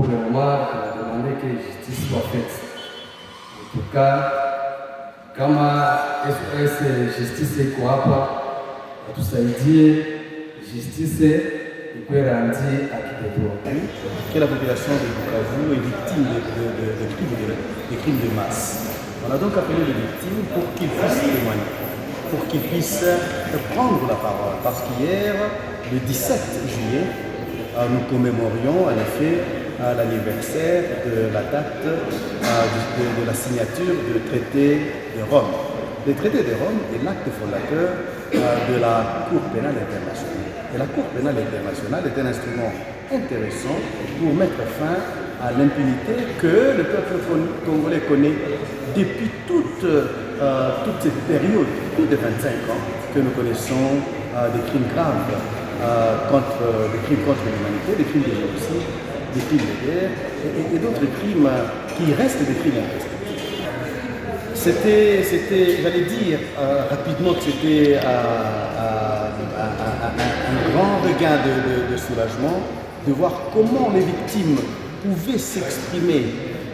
Pour le moment, on a demandé que justice soit faite. En tout cas, kama SOS justice iko hapa, atusaidie justice ikuwe rendue à Kiteto. Que la population de Bukavu est victime de crimes de masse. On a donc appelé les victimes pour qu'ils puissent témoigner, pour qu'ils puissent prendre la parole. Parce qu'hier, le 17 juillet, nous commémorions en effet l'anniversaire de la date de la signature du traité de Rome. Le traité de Rome est l'acte fondateur de la Cour pénale internationale. Et la Cour pénale internationale est un instrument intéressant pour mettre fin à l'impunité que le peuple congolais connaît depuis toute cette période, plus de 25 ans, que nous connaissons des crimes graves, des crimes contre l'humanité, des crimes de génocide, des crimes de guerre et d'autres crimes qui restent des crimes imprescriptibles. J'allais dire rapidement que c'était un grand regain de soulagement de voir comment les victimes pouvaient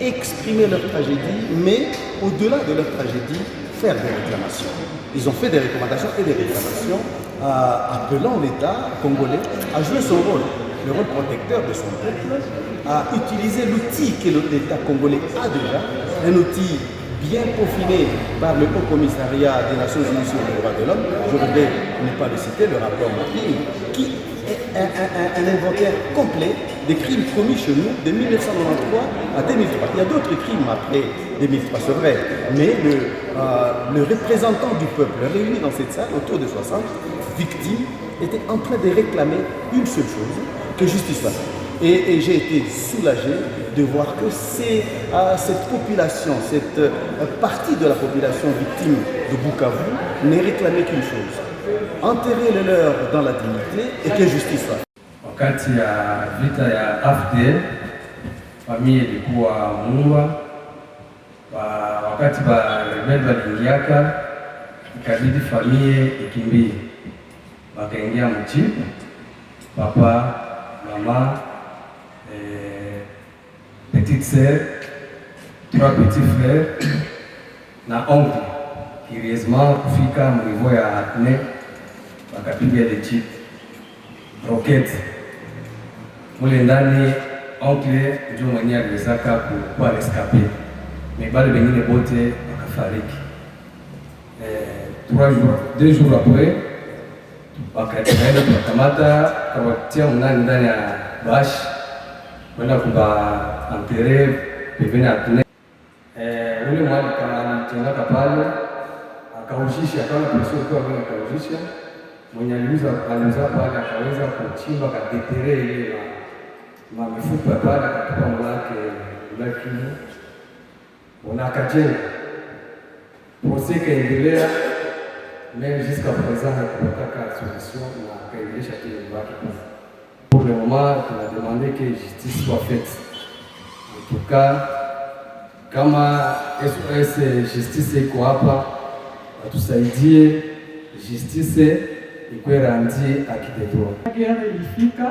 exprimer leur tragédie, mais au-delà de leur tragédie, faire des réclamations. Ils ont fait des recommandations et des réclamations appelant l'État congolais à jouer son rôle, le rôle protecteur de son peuple, à utiliser l'outil que l'État congolais a déjà, un outil bien peaufiné par le Haut Commissariat des Nations Unies sur les droits de l'homme. Je voudrais ne pas le citer, le rapport Mapping, qui est un inventaire complet des crimes commis chez nous de 1993 à 2003. Il y a d'autres crimes après 2003, c'est vrai, mais le représentant du peuple réuni dans cette salle, autour de 60 victimes, était en train de réclamer une seule chose, que justice soit faite. Et j'ai été soulagé de voir que cette population, cette partie de la population victime de Bukavu n'est réclamée qu'une chose, enterrer les leurs dans la dignité et que justice soit faite. Wakati ya vita ya AFDL, familia ilikuwa Mumba, wakati rebeli waliingiaka, ikabidi familia ikimbie. Wakaingia mji, papa, mama, petite sœur, 3 petits frères na oncle. Curieusement kufika mnivo ya atne, wakapiga ile jeep rocket. Mule ndani oncle ndio mwenye aliwezaka kuwa rescapé. Mais bale bengine bote wakafariki. 2 jours après wakaenda kukamata kawatia ndani ya bash kwenda kuba enterrer pembeni ya tune. Ule mwali kama mtengaka pale akaujisha kama presio kwa vile akaujisha mwenye aliuza pale akaweza kuchimba kadetere ile mifupa pale akatupa mwake lakini ona akajenga procès kaendelea mais jusqu'à présent hakupata solution na akaendelesha kile mbaki. Pour le moment, on a demandé que justice soit faite. En tout cas, kama SOS justice iko hapa, atusaidie justice ikuwe rendue à Kiteto. Guerre ilifika,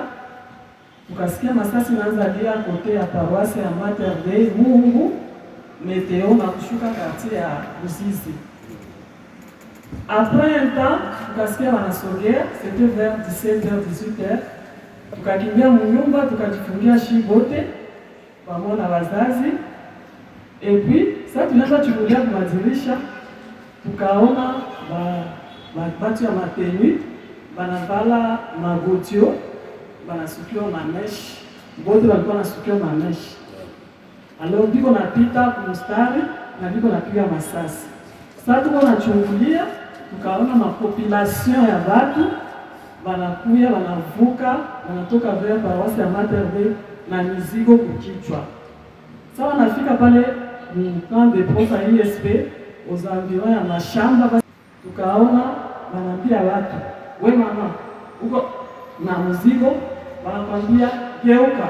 tukasikia masasi naanza lia kote ya paroisse ya Mater Dei Mungu meteo na kushuka quartier ya Ruzizi. Après un temps, tukasikia wanasogea, c'était vers 17h, 18h. Tukakimbia munyumba, tukajifungia shibote pamoja na wazazi. Et puis, sasa tunaanza chungulia kwa madirisha, tukaona batu ya matenu, banavala magotio, banasukiwa mameshi, bote walikuwa nasukiwa mameshi. Alors biko napita kumstari na biko napiga masasi. Sasa tuko nachungulia, tukaona mapopulation ya batu wanakuya wanavuka wanatoka vers paroisse ya Mater Dei na mizigo kukichwa. Sasa wanafika pale ni camp de prof à ISP aux environs ya mashamba, tukaona wanaambia watu, we mama uko na mzigo, wanakwambia geuka.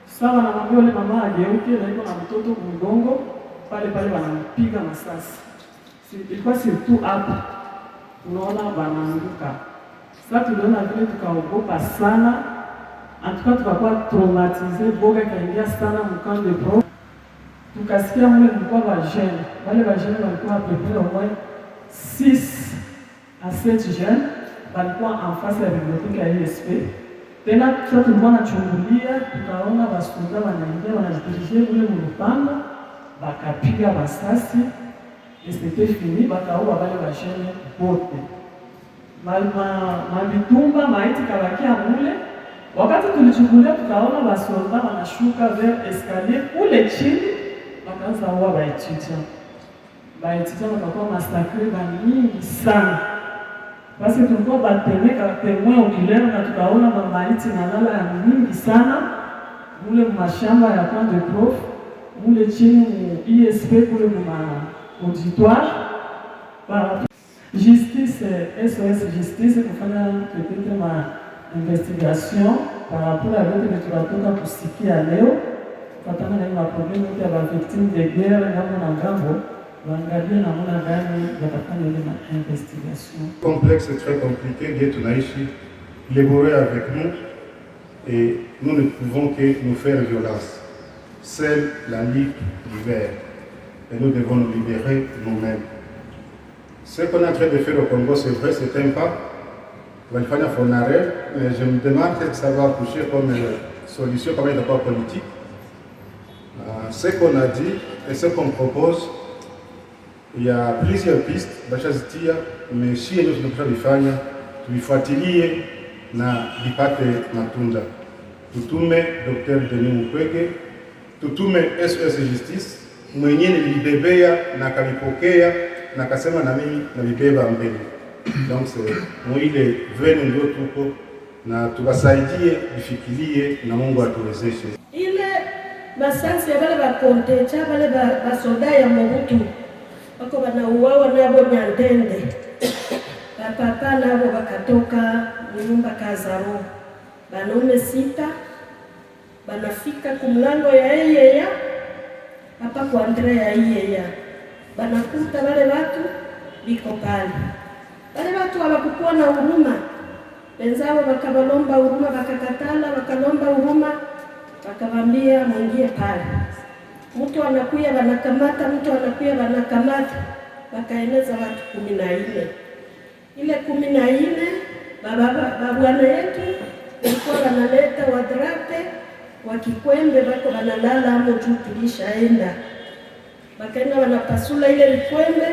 Sasa wanamwambia yule mama ageuke na yuko na mtoto kumgongo, pale wanampiga masasi. Ilikuwa surtout hapa unaona wanaanguka. Sasa tuliona vile tukaogopa sana, antuka tukakuwa traumatize, boga kaingia sana mkamp de prof. Tukasikia mule kulikuwa bajene, wale bajene walikuwa prepare au moins 6 à 7 jeunes walikuwa en face ya bibliothèque ya ISP. Tena sasa tulikuwa nachungulia, tukaona basunda wanaingia wanajidirije mule mulupango, bakapiga masasi, et c'était fini, bakaua wale bajene bote. Mabitumba maiti kabakia mule. Wakati tulichungulia tukaona basolda wanashuka vers escalier kule chini, wakaanza kuua baetudiant. Baetudiant wakakuwa masakre mingi sana. Basi tulikuwa batemeka témoin oculaire na tukaona mamaiti nalala ya mingi sana mule mashamba ya camp de prof, mule chini mu ISP kule mu auditoire. Justice, SOS Justice kufanya peut-être ma investigation par rapport à l'autre que tunatoka kusikia leo fatana na hiyo problème yote ya victime de guerre ngambo na ngambo, waangalie namna gani watafanya ile investigation. Complexe et très compliqué, Dieu tunaishi, élaboré avec nous et nous ne pouvons que nous faire violence. Seule la Ligue libère et nous devons nous libérer nous-mêmes. Ce qu'on est en train de faire au Congo, c'est vrai, c'est un pas. Il va faire un arrêt, mais je me demande ce que ça va toucher comme solution, comme il n'est pas politique. Ce qu'on a dit et ce qu'on propose, il y a plusieurs pistes, mais si nous sommes en train de faire, tuifuatilie na lipate matunda. Tutume Dr. Denis Mukwege, tutume SOS Justice, mwenye nilibebea na kalipokea na kasema na mimi nalibeba mbele. Donc c'est mwile venu ndio tuko na tubasaidie bifikirie na Mungu atuwezeshe. Ile masansi ya wale bakontecha wale basoda ya Mobutu wako wanauawa nabo Nyandende. Papa nabo wakatoka nyumba Kazaro. Banaume 6 banafika kumlango ya Iyeya hapa kwa Andrea ya Iyeya. Banakuta wale watu biko pale. Wale watu hawakuwa na huruma. Wenzao wakabalomba huruma, wakakatala, wakalomba huruma, wakawambia mwingie pale. Mtu anakuya wanakamata, mtu anakuya wanakamata. Wakaeneza watu 14. Ile 14 babwana yetu walikuwa wanaleta wadrape wa Kikwembe wako wanalala hapo juu tulishaenda. Wakaenda wanapasula ile likwembe,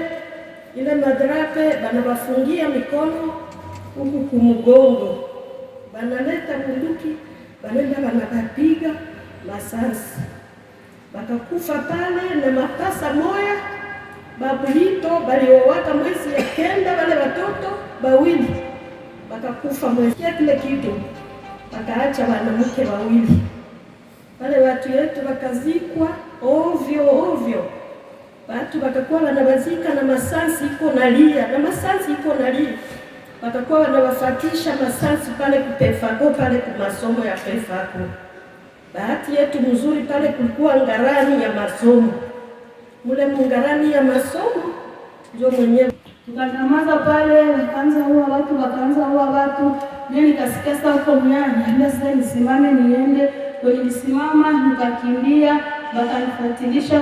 ile madrape, banawafungia mikono huku kumugongo. Banaleta bunduki, banenda wanapiga masasi. Bakakufa pale na mapasa moya, babulito baliowaka mwezi ya kenda wale watoto bawili. Bakakufa mwezi ya kile kitu. Bakaacha wanamke wawili. Wale watu yetu wakazikwa ovyo. Watu wakakuwa wanawazika na masansi iko nalia, na masansi iko nalia. Wakakuwa wanawafatisha masansi pale kupefako, pale kumasomo ya pefako. Bahati yetu mzuri pale kulikuwa ngarani ya masomo. Mule mungarani ya masomo, ndio mwenyewe. Tukanyamaza pale, wakaanza huwa watu. Mimi nikasikia sasa huko mnyani, niambia sasa nisimame niende. Nilisimama nikakimbia, wakanifuatilisha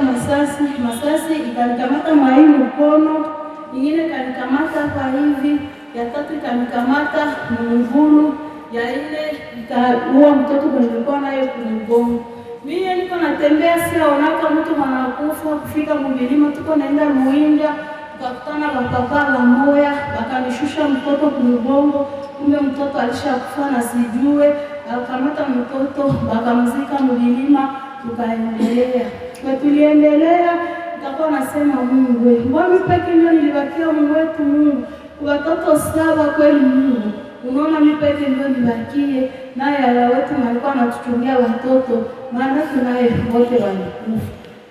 masasi ikanikamata mai mkono, nyingine kanikamata hapa hivi, ya tatu ikanikamata mvulu, ya ile ikaua mtoto nilikuwa naye kunigonga. Mimi niko natembea siaonaka mtu anakufa, kufika mbilima tuko naenda Muinja, tukakutana na papa moya, wakanishusha mtoto kunigongo, kumbe mtoto alishakufa na sijue. Wakamata mtoto, wakamzika mbilima, tukaendelea. Kwa tuliendelea, nikakuwa nasema Mungu, mbona peke ndio nilibakia Mungu wetu Mungu. Watoto 7 kweli Mungu. Unaona mimi peke ndio nibakie, naye ala wetu alikuwa anatuchungia watoto, maana tunaye wote walikufa.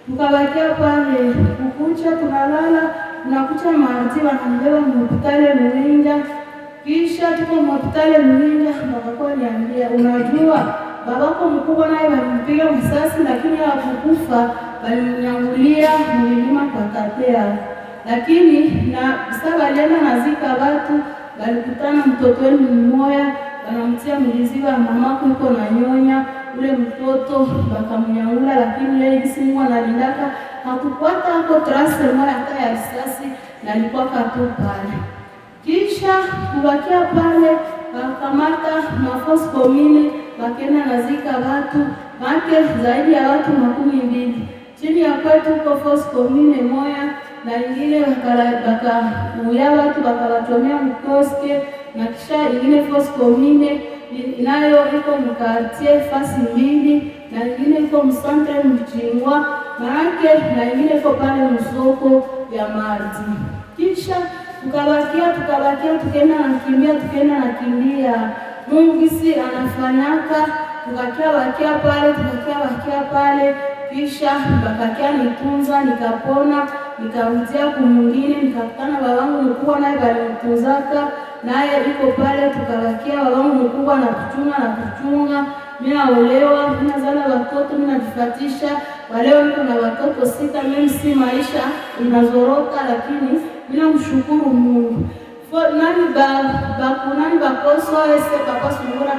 Tukabakia pale, kukucha tunalala, tunakucha maati wanambeba hospitali Muinja. Kisha tuko hospitali Muinja, wakakuwa niambia, unajua babako mkubwa naye walimpiga msasi lakini hakukufa, walimnyangulia mlima kwa katea. Lakini na sasa walienda nazika watu, walikutana mtoto wenu mmoja, wanamtia mliziba, mamako yuko na nyonya ule mtoto, bakamnyangula, lakini yeye kisi Mungu analindaka hakupata hapo trase moja hata ya risasi, na alikuwa katu pale. Kisha kubakia pale bakamata mafosi komine, bakena nazika watu make zaidi ya watu 12 chini ya kwetu kwa fosi komine moya, na ingine bakauya watu bakawatomea mkoske, na kisha ingine fosi komine inayo iko mkartie fasi mbili, na ingine iko msantre mchingwa maake, na ingine iko pale msoko ya Mardi. Kisha tukabakia tukaenda nakimbia Mungu gisi anafanyaka, tukakia pale. Kisha bakakia nitunza, nikapona, nikarudia kumwingine, nikakutana babangu mkubwa naye balitunzaka naye iko pale, tukabakia babangu mkubwa na kuchunga. Mimi naolewa, mimi nazala watoto, mimi najifatisha. Waleo niko na watoto 6, mimi si maisha inazorota, lakini mimi namshukuru Mungu. Nani bakoso ese papa sungura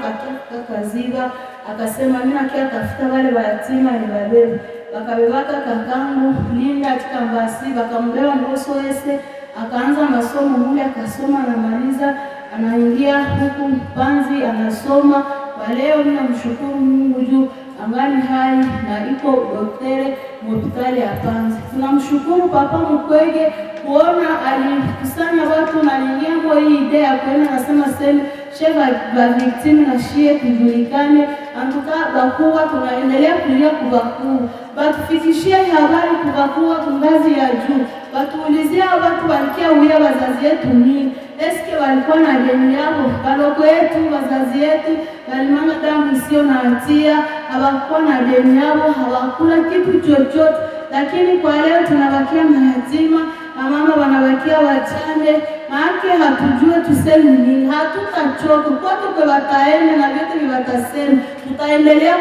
kaziga akasema mimi nakia tafuta wale wayatima ni babebe, bakabebaka kakangu Linda katika mbasi, bakambeba ngoso ese, akaanza masomo mule, akasoma na maliza, anaingia huku Panzi anasoma. Kwa leo mimi namshukuru Mungu juu angali hai na iko daktari hospitali ya Panzi. Tunamshukuru papa Mukwege kuona alikusanya watu na alinyembo hii idea kwenda nasema sema sheva ba victim na shie kujulikane, antuka bakuwa tunaendelea kulia kubakuwa, batufikishie habari kubakuwa kungazi ya juu, batuulizia watu walikia uya wazazi yetu nini, eske walikuwa na deni yao, baloko yetu wazazi yetu walimanga damu isio na hatia, hawakuwa na deni yao, hawakula kitu chochote, lakini kwa leo tunabakia mayatima na mama wanabakia wachane, maake hatujue tuseme nini, hatutachoka kote kwa wataenda na vyote viwatasema, tutaendelea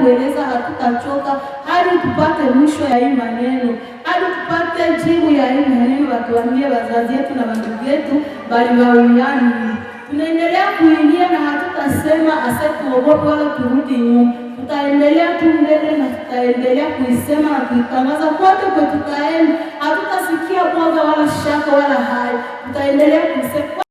kueleza, hatutachoka hadi tupate mwisho ya hii maneno, hadi tupate jibu ya hii maneno, watuambie wazazi yetu na wandugu yetu bali wauliani. Tunaendelea kuingia na hatutasema asituogope wala turudi nyuma. Tutaendelea tu mbele na tutaendelea kuisema na kuitangaza kote kwa tutaenda. Hatutasikia boga wala shaka wala hai. Tutaendelea kusema